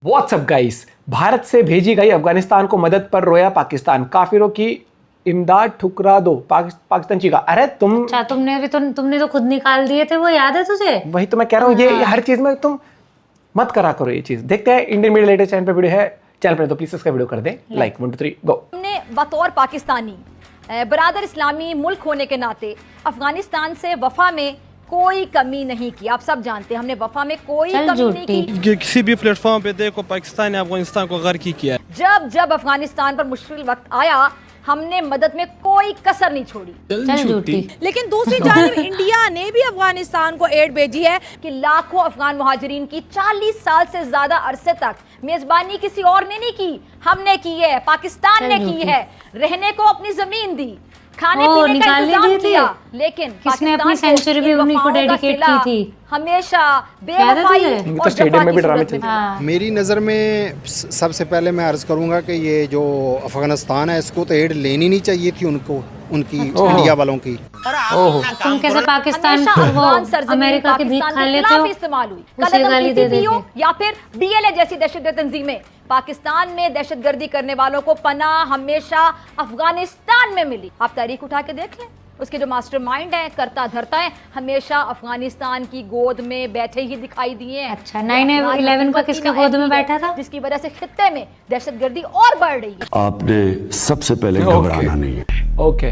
WhatsApp guys, Bharat से भेजी गई अफगानिस्तान को मदद पर रोया पाकिस्तान, काफिरों की इमदाद ठुकरा दो। पाकिस्तान चीखा, अरे अच्छा तुमने तो खुद निकाल दिए थे, वो याद है तुझे? वही तो मैं कह रहा हूँ, ये हर चीज में तुम मत करा करो ये चीज। देखते हैं इंडियन मीडिया लेटेस्ट चैनल पे वीडियो है, चैनल पे तो प्लीज इसका वीडियो कर दें लाइक। 1 2 3 गो। हमने बतौर पाकिस्तानी बरादर इस्लामी मुल्क होने के नाते अफगानिस्तान से वफा में कोई कमी नहीं की। आप सब जानते हैं हमने वफा में कोई कमी नहीं की। किसी भी प्लेटफॉर्म पे देखो पाकिस्तान ने अफगानिस्तान को गर्क किया है। जब अफगानिस्तान पर मुश्किल वक्त आया हमने मदद में कोई कसर नहीं छोड़ी। चल झूठी। लेकिन दूसरी जानिब इंडिया ने भी अफगानिस्तान को एड भेजी है कि लाखों अफगान मुहाजिरीन की 40 साल से ज्यादा अरसे तक मेजबानी किसी और ने नहीं की, हमने की है, पाकिस्तान ने की है। रहने को अपनी जमीन दी, खाने पीने का इंतजाम किया, लेकिन किसने अपनी सेंचुरी भी उन्हीं को डेडिकेट की थी। हमेशा बेवफाई और स्टेडियम में भी ड्रामे चलते हाँ। मेरी नज़र में सबसे पहले मैं अर्ज़ करूंगा कि ये जो अफगानिस्तान है इसको तो एड लेनी नहीं चाहिए थी उनकी इंडिया वालों की। तुम कैसे पाकिस्तान वो अमेरिका की भीख खा लेते हो? इस्तेमाल हुई उसे गाली दे देते या फिर BLA जैसी दहशतगर्द तंजीमें। पाकिस्तान में दहशतगर्दी करने वालों को पनाह हमेशा अफगानिस्तान में मिली। आप तारीख उठा के देख लें, उसके जो मास्टरमाइंड है, करता धरता है, हमेशा अफगानिस्तान की गोद में बैठे ही दिखाई दिए हैं। अच्छा 9/11 का किसके गोद में बैठा था? जिसकी वजह से खित्ते में दहशतगर्दी और बढ़ रही है। आपने सबसे पहले घबराना नहीं है। ओके,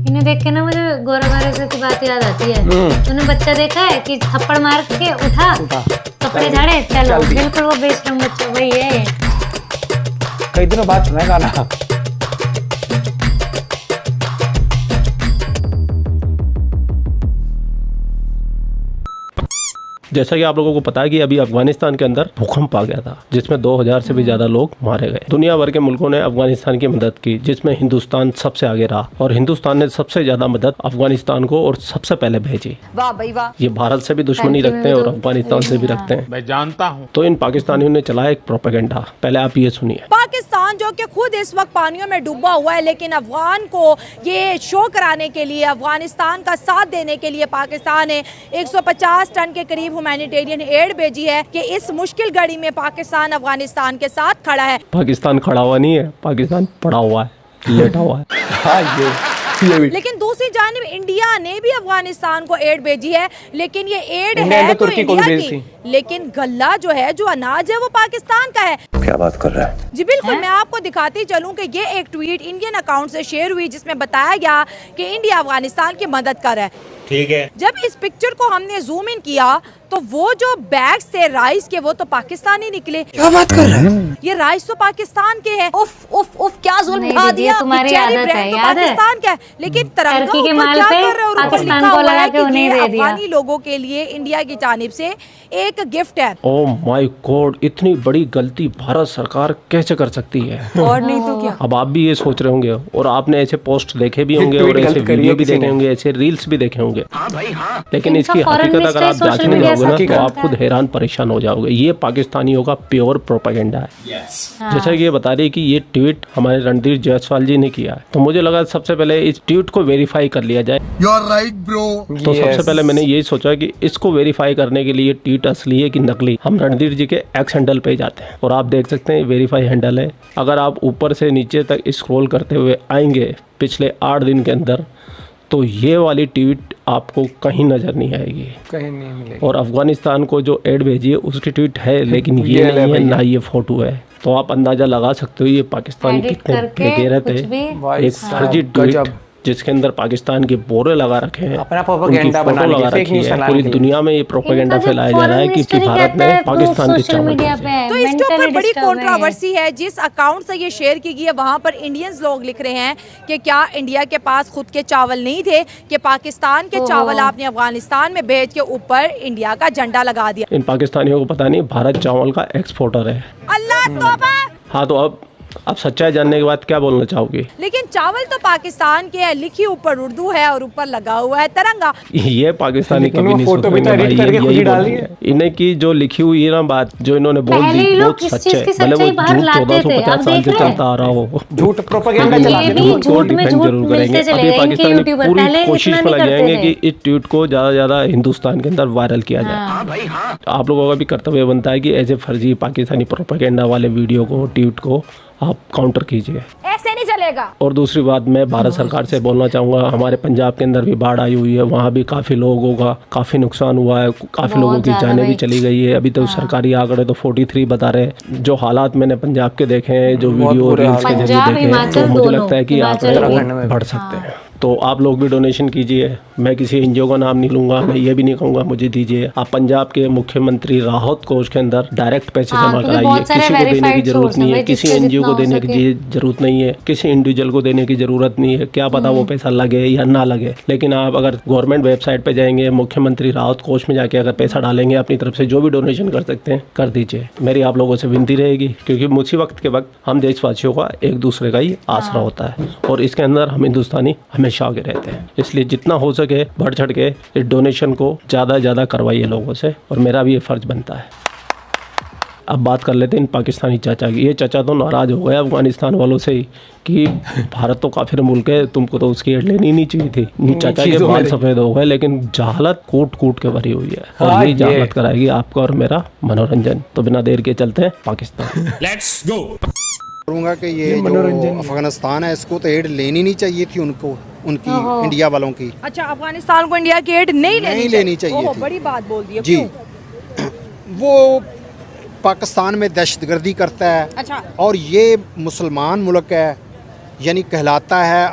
इन्हें देख के ना मुझे गोरा गोरे से की बात याद आती है। तूने बच्चा देखा है कि थप्पड़ मार के उठा कपड़े झाड़े चलो, बिल्कुल वो बेशरम बच्चा वही है। कई दिनों बाद सुना गाना। जैसा कि आप लोगों को पता है कि अभी अफगानिस्तान के अंदर भूकंप आ गया था जिसमें 2000 से भी ज्यादा लोग मारे गए। दुनिया भर के मुल्कों ने अफगानिस्तान की मदद की, जिसमें हिंदुस्तान सबसे आगे रहा और हिंदुस्तान ने सबसे ज्यादा मदद अफगानिस्तान को और सबसे पहले भेजी। वाह भाई वाह। ये भारत से भी दुश्मनी रखते हैं और अफगानिस्तान से भी रखते हैं, मैं जानता हूँ। तो इन पाकिस्तानियों ने चलाया एक प्रोपेगेंडा। पहले आप ये सुनिए। पाकिस्तान जो कि खुद इस वक्त पानियों में डूबा हुआ है, लेकिन अफगान को ये शो कराने के लिए, अफगानिस्तान का साथ देने के लिए पाकिस्तान ने 150 टन के करीब ह्यूमैनिटेरियन एड भेजी है कि इस मुश्किल घड़ी में पाकिस्तान अफगानिस्तान के साथ खड़ा है। पाकिस्तान खड़ा हुआ नहीं है, पाकिस्तान पड़ा हुआ है, लेटा हुआ है। हाँ, ये भी। लेकिन दूसरी जानिब इंडिया ने भी अफगानिस्तान को एड भेजी है, लेकिन ये एड इंडिया है तो तुर्की को भी इंडिया भेजी की, लेकिन गल्ला जो है, जो अनाज है, वो पाकिस्तान का है। क्या बात कर रहा है? जी बिल्कुल, मैं आपको दिखाती चलूं कि ये एक ट्वीट इंडियन अकाउंट से शेयर हुई जिसमें बताया गया कि इंडिया अफगानिस्तान की मदद कर रहा है। ठीक है। जब इस पिक्चर को हमने जूम इन किया तो वो जो बैग्स थे राइस के, वो तो पाकिस्तानी निकले। क्या बात कर रहे हैं? ये राइस तो पाकिस्तान के हैं। उफ उफ उफ, क्या जुल्म नहीं ढा दीदी, दिया। तुम्हारी चेरी आदत ब्रांड है, तो याद है? पाकिस्तान का है, लेकिन तिरंगा टर्की के ऊपर माल क्या पे कर रहे हैं? और ऊपर पाकिस्तान लिखा को हुआ लगा है के कि उन्हें ये दे दिया। अफगानी लोगों के लिए इंडिया की जानिब से एक गिफ्ट है। ओह माय गॉड, इतनी बड़ी गलती भारत सरकार कैसे कर सकती है? और नहीं तो क्या। अब आप भी ये सोच रहे होंगे और आपने ऐसे पोस्ट देखे भी होंगे और ऐसे वीडियो भी देखे होंगे, ऐसे रील्स भी देखे होंगे, लेकिन इसकी हकीकत अगर आप जांचने जाओगे तो आप खुद हैरान परेशान हो जाओगे। ये पाकिस्तानियों का प्योर प्रोपेगेंडा है। जैसा कि ये बता रही है कि ये ट्वीट हमारे रणधीर जायसवाल जी ने किया है, तो मुझे लगा सबसे पहले इस ट्वीट को वेरीफाई कर लिया जाए। You are right bro. तो सबसे पहले मैंने यही सोचा कि इसको वेरीफाई करने के लिए ट्वीट असली है कि नकली, हम रणधीर जी के एक्स हैंडल पे जाते हैं और आप देख सकते हैं वेरीफाई हैंडल है। अगर आप ऊपर से नीचे तक स्क्रॉल करते हुए आएंगे पिछले 8 दिन के अंदर, तो ये वाली ट्वीट आपको कहीं नजर नहीं आएगी, कहीं नहीं मिलेगी। और अफगानिस्तान को जो एड भेजी है उसकी ट्वीट है, लेकिन ये नहीं है, ना ये फोटो है। तो आप अंदाजा लगा सकते हो ये पाकिस्तान कितने बेगैरत है। एक फर्जी ट्वीट जिसके अंदर पाकिस्तान के बोरे लगा रखे हैं, अपना उनकी प्रोपेगेंडा फोटो बनाने लगा के लिए, रखी है। फैलाने पूरी के लिए। दुनिया में ये प्रोपेगेंडा फैलाया जा रहा है कि भारत ने पाकिस्तान के चावल भेजे। तो इसके ऊपर बड़ी कंट्रोवर्सी है। जिस अकाउंट से ये शेयर की गई है वहाँ पर इंडियंस लोग लिख रहे हैं कि क्या इंडिया के पास खुद के चावल नहीं थे कि पाकिस्तान के चावल आपने अफगानिस्तान में भेज के ऊपर इंडिया का झंडा लगा दिया। इन पाकिस्तानियों को पता नहीं भारत चावल का एक्सपोर्टर है। अल्लाह तौबा। हाँ, तो अब आप सच्चाई जानने के बाद क्या बोलना चाहोगे? लेकिन चावल तो पाकिस्तान के है, लिखी ऊपर उर्दू है और ऊपर लगा हुआ है तिरंगा। ये पाकिस्तानी लेकिन कभी वो नहीं फोटो भी तो सुधरेंगे edit भाई, करके खुद ही यही डाल बोलते दी है। हैं। इन्हें की जो लिखी हुई है ना बात जो इन्होंने बोल पहले दी ये लोग बहुत किस सच चीज़ है, की भले वो सच्चाई बाहर झूठ लाते थे, 1450 अब साल देख से रहे हैं। चलता आ रहा हो। झूठ प्रोपेगेंडा ये चलाते भी थे। उसको झूठ में डिफेंड झूठ जरूर मिलते करेंगे। चले अभी गए इनके पाकिस्तानी यूट्यूबर, पूरी पहले कोशिश इतना में नहीं लगे करते जाएंगे थे। कि इस ट्वीट को ज्यादा ज्यादा हिंदुस्तान के अंदर वायरल किया जाए। हाँ। आप लोगों का भी कर्तव्य बनता है कि ऐसे फर्जी पाकिस्तानी प्रोपेगेंडा वाले वीडियो को, ट्वीट को आप काउंटर कीजिए। ऐसे नहीं चलेगा। और दूसरी बात मैं भारत सरकार से बोलना चाहूँगा, हमारे पंजाब के अंदर भी बाढ़ आई हुई है, वहाँ भी काफ़ी लोगों का काफ़ी नुकसान हुआ है, काफ़ी लोगों की ज्यादा जानें भी भाई। चली गई है। अभी तो सरकारी आंकड़े तो 43 बता रहे हैं। जो हालात मैंने पंजाब के देखे हैं, जो वीडियो बुरे रील्स के हाल जरिए पंजाब, देखे हैं, तो हिमाचल मुझे दोनों, लगता है कि हिमाचल आंकड़े उत्तराखंड में और भी। बढ़ सकते हैं। तो आप लोग भी डोनेशन कीजिए। मैं किसी एनजीओ का नाम नहीं लूँगा, मैं ये भी नहीं कहूँगा मुझे दीजिए। आप पंजाब के मुख्यमंत्री राहत कोष के अंदर डायरेक्ट पैसे हाँ, जमा क्योंकि कराइए। बहुत सारे किसी को देने की verified जरूरत source नहीं हैं है, भाई, किसी जिससे एनजीओ को जितना हो देने सके। की जरूरत नहीं है, किसी इंडिविजुअल को देने की जरूरत नहीं है। क्या पता वो पैसा लगे या ना लगे, लेकिन आप अगर गवर्नमेंट वेबसाइट पे जाएंगे, मुख्यमंत्री राहत कोष में जाके अगर पैसा डालेंगे, अपनी तरफ से जो भी डोनेशन कर सकते हैं कर दीजिए। मेरी आप लोगों से विनती रहेगी, क्योंकि मुसीबत के वक्त हम देशवासियों का एक दूसरे का ही आसरा होता है और इसके अंदर हम हिंदुस्तानी हमेशा आगे रहते हैं। इसलिए जितना हो सके बढ़ चढ़ के इस डोनेशन को ज़्यादा से ज़्यादा करवाइए लोगों से, और मेरा भी ये फ़र्ज बनता है। अब बात कर लेते हैं इन पाकिस्तानी चाचा की। ये चाचा तो नाराज़ हो गए अफगानिस्तान वालों से ही कि भारत तो काफिर मुल्क है, तुमको तो उसकी एड लेनी नहीं चाहिए थी। चाचा के चीज़ों बाल में सफ़ेद हो गए, लेकिन जहालत कूट कूट के भरी हुई है हाँ, और यही ये। जहालत कराएगी आपका और मेरा मनोरंजन। तो बिना देर के चलते हैं पाकिस्तान। करूँगा कि ये जो अफगानिस्तान है इसको तो एड लेनी नहीं चाहिए थी उनको, उनकी इंडिया वालों की। अच्छा, अफगानिस्तान को इंडिया की एड नहीं लेनी चाहिए ओहो, थी। बड़ी बात बोल दी है। जी क्यों? वो पाकिस्तान में दहशतगर्दी करता है अच्छा। और ये मुसलमान मुल्क है, यानी कहलाता है,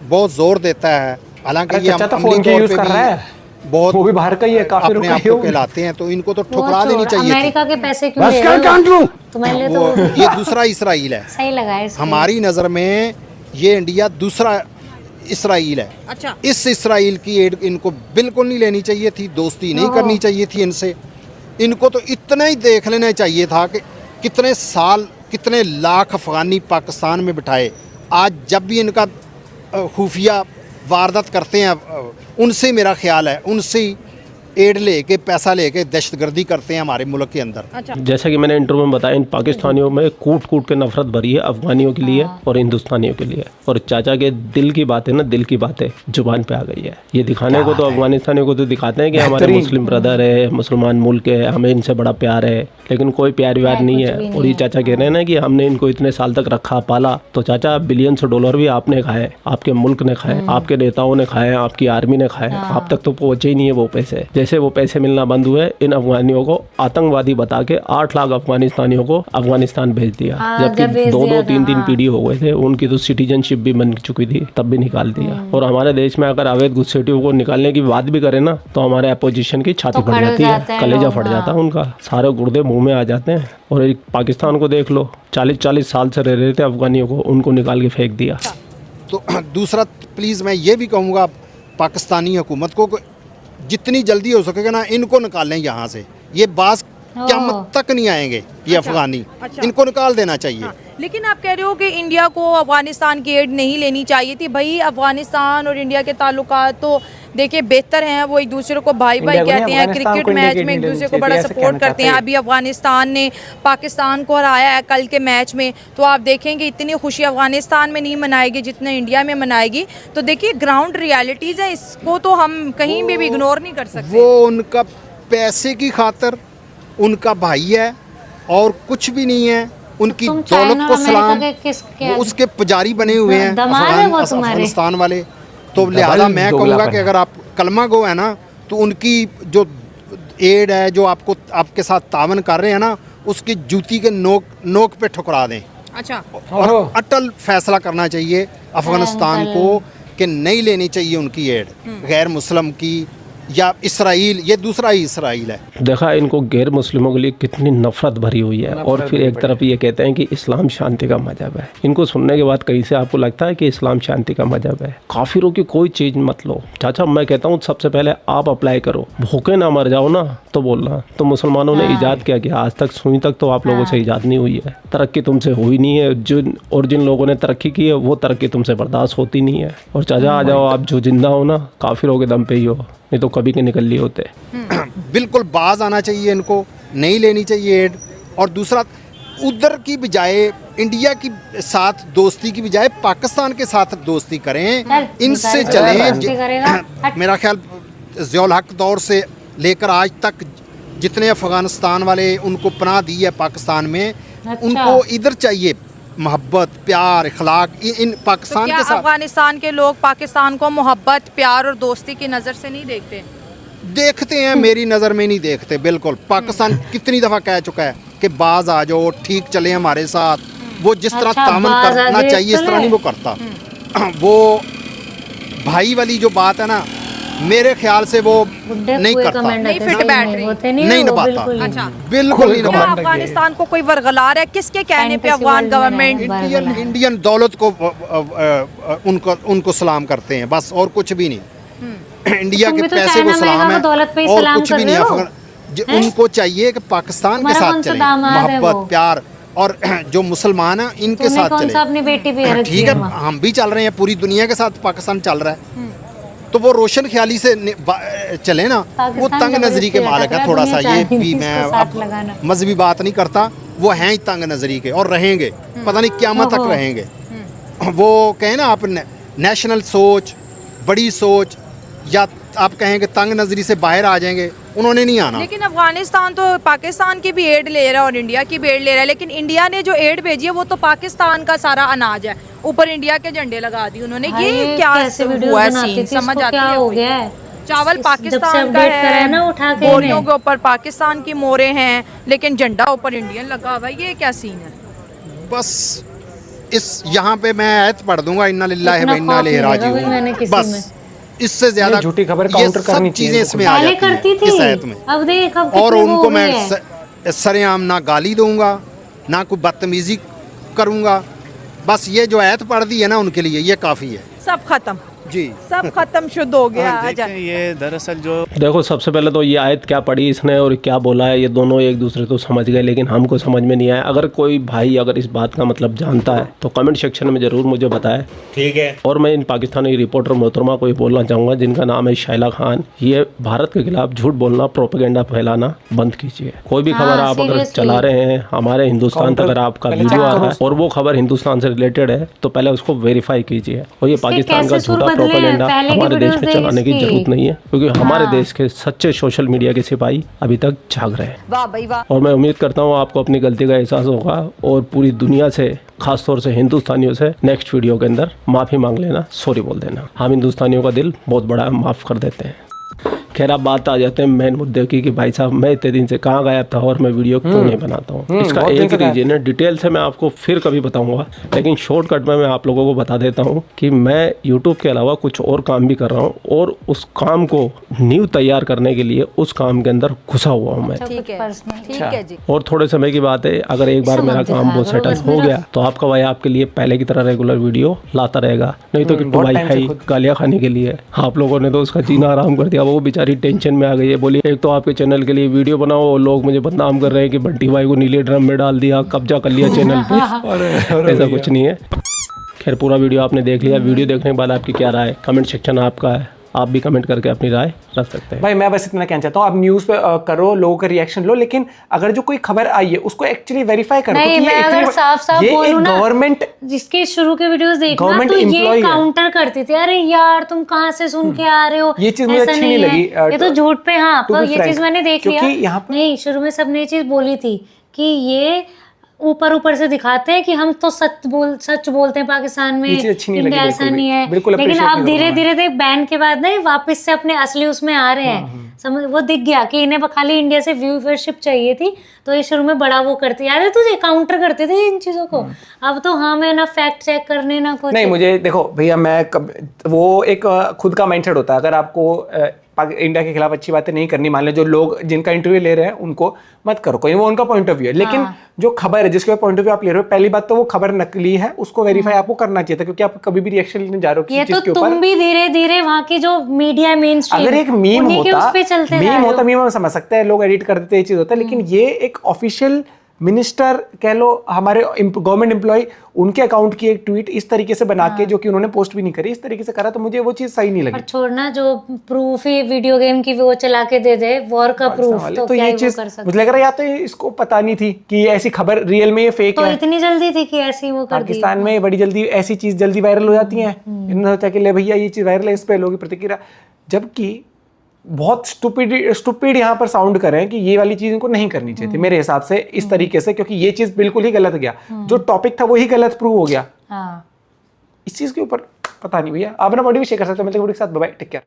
बहुत जोर देता है। हालांकि ये चाचा तो अमली फोन के तौर यूज पे कर भी रहा है, बहुत वो भी बाहर का ही है, काफी अपने आप को कहलाते हैं, तो इनको तो ठुकरा देनी चाहिए थी। अमेरिका के पैसे क्यों ले रहे हो? तुम्हारे लिए वो तो ये दूसरा इसराइल है सही लगा है इसलिए। हमारी नज़र में, ये इंडिया दूसरा इसराइल है। अच्छा। इस इसराइल की एड इनको बिल्कुल नहीं लेनी चाहिए थी, दोस्ती नहीं करनी चाहिए थी इनसे। इनको तो इतना ही देख लेना चाहिए था कि कितने साल, कितने लाख अफगानी पाकिस्तान में बिठाए। आज जब भी इनका खुफिया वारदात करते हैं, उनसे मेरा ख्याल है, उनसे ही एड लेके पैसा लेके दहशतगर्दी करते हैं हमारे मुल्क के अंदर। अच्छा। जैसा कि मैंने इंटरव्यू में बताया, इन पाकिस्तानियों में कूट कूट के नफरत भरी है अफगानियों के लिए और हिंदुस्तानियों के लिए। और चाचा के दिल की बातें ना, दिल की बातें जुबान पे आ गई है। ये दिखाने को तो अफगानिस्तानियों को तो दिखाते हैं कि हमारे मुस्लिम ब्रदर है, मुसलमान मुल्क है, हमें इनसे बड़ा प्यार है, लेकिन कोई प्यार व्यार नहीं है। और ये चाचा कह रहे हैं ना कि हमने इनको इतने साल तक रखा पाला, तो चाचा बिलियंस डॉलर भी आपने खाए, आपके मुल्क ने खाए, आपके नेताओं ने खाए, आपकी आर्मी ने खाए, आप तक तो पहुंचे ही नहीं है वो पैसे। जैसे वो पैसे मिलना बंद हुए, इन अफगानियों को आतंकवादी बता के 8 लाख अफगानिस्तानियों को अफगानिस्तान भेज दिया, जबकि 2-2, 3-3 पीढ़ी हो गए थे। उनकी तो सिटीजनशिप भी बन चुकी थी, तब भी निकाल दिया। और हमारे देश में अगर अवैध घुसपैठियों को निकालने की बात भी करें ना, तो हमारे अपोजिशन की छाती फट जाती है, कलेजा फट जाता है उनका, सारे गुर्दे मुंह में आ जाते हैं। और एक पाकिस्तान को देख लो, 40-40 साल से रह रहे थे अफगानियों को, उनको निकाल के फेंक दिया। तो दूसरा प्लीज़ मैं ये भी कहूँगा पाकिस्तानी हुकूमत को, जितनी जल्दी हो सकेगा ना इनको निकाल लें यहाँ से। ये बास क़यामत तक नहीं आएंगे ये अफगानी। अच्छा। इनको निकाल देना चाहिए। हाँ, लेकिन आप कह रहे हो कि इंडिया को अफगानिस्तान की एड नहीं लेनी चाहिए थी। भाई अफगानिस्तान और इंडिया के ताल्लुकात तो देखिए बेहतर हैं, वो एक दूसरे को भाई भाई कहते हैं, क्रिकेट मैच में एक दूसरे को बड़ा सपोर्ट करते हैं। अभी अफगानिस्तान ने पाकिस्तान को हराया है कल के मैच में, तो आप देखेंगे इतनी खुशी अफगानिस्तान में नहीं मनाएगी जितने इंडिया में मनाएगी। तो देखिए ग्राउंड रियलिटीज़ है, इसको तो हम कहीं भी इग्नोर नहीं कर सकते। वो उनका पैसे की खातर उनका भाई है और कुछ भी नहीं है। उनकी दौलत को सलाम, वो उसके पुजारी बने हुए हैं अफगानिस्तान वाले। तो लिहाजा मैं कहूँगा कि अगर आप कलमा गो है ना, तो उनकी जो एड है, जो आपको आपके साथ तावन कर रहे हैं ना, उसकी जूती के नोक पे ठुकरा दें। अच्छा। और अटल फैसला करना चाहिए अफगानिस्तान को कि नहीं लेनी चाहिए उनकी एड, गैर मुस्लिम की, या इसराइल, ये दूसरा ही इसराइल है। देखा इनको गैर मुस्लिमों के लिए कितनी नफरत भरी हुई है, और फिर एक तरफ ये कहते हैं कि इस्लाम शांति का मजहब है। इनको सुनने के बाद कहीं से आपको लगता है कि इस्लाम शांति का मजहब है? काफिरों की कोई चीज़ मत लो चाचा, मैं कहता हूँ सबसे पहले आप अप्लाई करो, भूखे ना मर जाओ ना तो बोलना। तो मुसलमानों ने ईजाद क्या किया? आज तक सुई तक तो आप लोगों से ईजाद नहीं हुई है, तरक्की तुमसे हुई नहीं है। जिन लोगों ने तरक्की की है वो तरक्की तुमसे बर्दाश्त होती नहीं है। और चाचा आ जाओ, आप जो जिंदा हो ना काफिरों के दम पे ही हो, नहीं तो कभी के निकल लिए होते। बिल्कुल बाज आना चाहिए, इनको नहीं लेनी चाहिए एड। और दूसरा, उधर की बजाय इंडिया की साथ दोस्ती की बजाय पाकिस्तान के साथ दोस्ती करें, इनसे चलें। मेरा ख्याल ज़ियाउल हक दौर से लेकर आज तक जितने अफ़गानिस्तान वाले उनको पनाह दी है पाकिस्तान में, उनको इधर चाहिए मोहब्बत, प्यार, इखलाक इन पाकिस्तान के साथ। अफगानिस्तान के लोग पाकिस्तान को मोहब्बत, प्यार और दोस्ती की नज़र से नहीं देखते? देखते हैं, मेरी नज़र में नहीं देखते। बिल्कुल पाकिस्तान कितनी दफ़ा कह चुका है कि बाज आ जाओ, ठीक चले हमारे साथ। वो जिस तरह तामन करना चाहिए इस तरह नहीं वो करता। वो भाई वाली जो बात है ना, मेरे ख्याल से वो नहीं करता, नहीं फिट बैठ रही, नहीं निभाता। अच्छा, बिल्कुल नहीं निभाता। अफगानिस्तान को कोई वर्गलार है? किसके कहने पे अफगान गवर्नमेंट इंडियन दौलत को उनको सलाम करते हैं, बस और कुछ भी नहीं। इंडिया के पैसे को सलाम है और कुछ भी नहीं। उनको चाहिए कि पाकिस्तान के साथ चले, मोहब्बत, प्यार, और जो मुसलमान हैं इनके साथ चले। ठीक है, हम भी चल रहे हैं, पूरी दुनिया के साथ पाकिस्तान चल रहा है, तो वो रोशन ख्याली से चले ना। वो तंग नजरी के मालिक है थोड़ा सा, ये भी मैं मजहबी बात नहीं करता, वो हैं ही तंग नजरी के और रहेंगे, पता नहीं क़यामत तक रहेंगे। वो कहें ना आप नेशनल सोच, बड़ी सोच, या आप कहेंगे तंग नजरी से बाहर आ जाएंगे, उन्होंने नहीं आना। लेकिन अफगानिस्तान तो पाकिस्तान की भी एड ले रहा है और इंडिया की भी एड ले रहा है, लेकिन इंडिया ने जो एड भेजी है वो तो पाकिस्तान का सारा अनाज है, ऊपर इंडिया के झंडे लगा दिए उन्होंने। ये क्या हुआ है सीन, समझ आती है? चावल पाकिस्तान का है, बोरियों के ऊपर पाकिस्तान की मोरे हैं, लेकिन झंडा ऊपर इंडियन लगा हुआ है, ये क्या सीन है? बस इस यहाँ पे मैं आयत पढ़ दूंगा, इन्ना लिल्लाहि व इन्ना इलैहि राजिऊन, बस इससे ज्यादा झूठी खबर काउंटर करनी चाहिए। चीजें इसमें आ जाती हैं इस आयत में। अब देख, अब और उनको मैं सरेआम ना गाली दूंगा, ना कोई बदतमीजी करूंगा। बस ये जो आयत पढ़ दी है ना, उनके लिए ये काफी है। सब खत्म जी, सब खत्म, शुद्ध हो गया। ये दरअसल जो देखो, सबसे पहले तो ये आयत क्या पढ़ी इसने और क्या बोला है, ये दोनों एक दूसरे तो समझ गए, लेकिन हमको समझ में नहीं आया। अगर कोई भाई अगर इस बात का मतलब जानता है तो कमेंट सेक्शन में ज़रूर मुझे बताए, ठीक है। और मैं इन पाकिस्तानी रिपोर्टर मोहतरमा को बोलना चाहूँगा जिनका नाम है शाइला खान, ये भारत के खिलाफ झूठ बोलना, प्रोपेगेंडा फैलाना बंद कीजिए। कोई भी खबर आप अगर चला रहे हैं हमारे हिंदुस्तान तक, अगर आपका वीडियो आ रहा है और वो खबर हिंदुस्तान से रिलेटेड है, तो पहले उसको वेरीफाई कीजिए। और ये पाकिस्तान का झूठा प्रोपेगेंडा हमारे देश में चलाने की जरूरत नहीं है, क्योंकि हमारे देश के सच्चे सोशल मीडिया के सिपाही अभी तक जाग रहे हैं। वाह भाई वाह। और मैं उम्मीद करता हूँ आपको अपनी गलती का एहसास होगा, और पूरी दुनिया से, खासतौर से हिंदुस्तानियों से नेक्स्ट वीडियो के अंदर माफ़ी मांग लेना, सॉरी बोल देना। हम हिंदुस्तानियों का दिल बहुत बड़ा है, माफ़ कर देते हैं। खैर, अब बात आ जाते हैं मेन मुद्दे की कि भाई साहब मैं इतने दिन से कहाँ गायब था और मैं वीडियो क्यों नहीं बनाता हूँ। इसका एक रीजन है, डिटेल से मैं आपको फिर कभी बताऊंगा, लेकिन शॉर्टकट में मैं आप लोगों को बता देता हूँ कि मैं यूट्यूब के अलावा कुछ और काम भी कर रहा हूँ, और उस काम को नींव तैयार करने के लिए उस काम के अंदर घुसा हुआ हूँ मैं। ठीक है जी। और थोड़े समय की बात है, अगर एक बार मेरा काम बहुत सेटल हो गया तो आपका भाई आपके लिए पहले की तरह रेगुलर वीडियो लाता रहेगा। नहीं तो किट्टू भाई है गालियाँ खाने के लिए। आप लोगों ने तो उसका जीना आराम कर दिया, वो बेचारी टेंशन में आ गई है। बोली एक तो आपके चैनल के लिए वीडियो बनाओ और लोग मुझे बदनाम कर रहे हैं कि बंटी भाई को नीले ड्रम में डाल दिया, कब्जा कर लिया चैनल पे। ऐसा कुछ नहीं है। खैर, पूरा वीडियो आपने देख लिया। वीडियो देखने के बाद आपकी क्या राय, कमेंट सेक्शन आपका है, आप भी कमेंट करके अपनी राय रख सकते हैं। भाई मैं बस इतना कहना चाहता हूँ, आप न्यूज़ पे करो, लोगों का रिएक्शन लो, लेकिन अगर जो कोई खबर आई है उसको एक्चुअली वेरीफाई करो। नहीं, मैं अगर साफ-साफ बोलूं ना, गवर्नमेंट जिसके शुरू के वीडियोस देखना तो ये काउंटर करती थी, अरे यार तुम कहाँ से सुन के आ रहे हो, ये चीज मुझे अच्छी नहीं लगी। ये तो झूठ पे, हाँ पर ये चीज मैंने देख लिया। नहीं, शुरू में सबने ये चीज बोली थी कि ये ऊपर से दिखाते हैं कि हम तो सच बोलते हैं पाकिस्तान में, इंडिया ऐसा नहीं है। लेकिन अब धीरे धीरे बैन के बाद ना वापस से अपने असली उसमें आ रहे हैं। समझ, वो दिख गया कि इन्हें खाली इंडिया से व्यूअरशिप चाहिए थी, तो ये शुरू में बड़ा वो करते, याद है तुझे, काउंटर करते थे इन चीजों को। अब तो हाँ, मैं ना फैक्ट चेक करने ना कुछ नहीं। मुझे देखो भैया, मैं वो एक खुद का माइंडसेट होता है। अगर आपको इंडिया के खिलाफ अच्छी बातें नहीं करनी, मान लो जो लोग जिनका इंटरव्यू ले रहे हैं उनको मत करो, कोई वो उनका पॉइंट ऑफ व्यू है, लेकिन जो खबर है जिसके पॉइंट ऑफ व्यू आप ले रहे हो, पहली बात तो वो खबर नकली है, उसको वेरीफाई आपको करना चाहिए था, क्योंकि आप कभी भी रिएक्शन लेने जा रहे हो ये किसी तो चीज के ऊपर। तुम भी धीरे धीरे वहाँ की जो मीडिया मेन स्ट्रीम, अगर एक मीम होता, मीम हम समझ सकते हैं, लोग एडिट कर देते, ये चीज होता है, लेकिन ये एक ऑफिशियल मिनिस्टर कह लो, हमारे गवर्नमेंट एम्प्लॉय, उनके अकाउंट की एक ट्वीट इस तरीके से बना के, जो कि उन्होंने पोस्ट भी नहीं करी, इस तरीके से करा, तो मुझे वो चीज सही नहीं लगी। और छोड़ना जो प्रूफ ही वीडियो गेम की वो चला के दे दे, वॉर का प्रूफ, तो क्या ये वो चीज कर सकते? मुझे लग रहा है या तो इसको पता नहीं थी कि ये ऐसी खबर रियल में ये फेक तो है, इतनी जल्दी थी कि ऐसी वो कर दी। पाकिस्तान में बड़ी जल्दी ऐसी चीज जल्दी वायरल हो जाती है, इन्होंने सोचा कि ले भैया ये चीज वायरल है, इस पे लोगों की प्रतिक्रिया, जबकि बहुत स्टूपिड यहाँ पर साउंड कर रहे हैं कि ये वाली चीज इनको नहीं करनी चाहिए थी मेरे हिसाब से इस तरीके से, क्योंकि ये चीज बिल्कुल ही गलत गया, जो टॉपिक था वही गलत प्रूव हो गया। हाँ। इस चीज के ऊपर पता नहीं भैया, आप अपना बॉडी भी शेयर कर सकते हो। मिलते हैं वीडियो के साथ, बाय बाय, टेक केयर।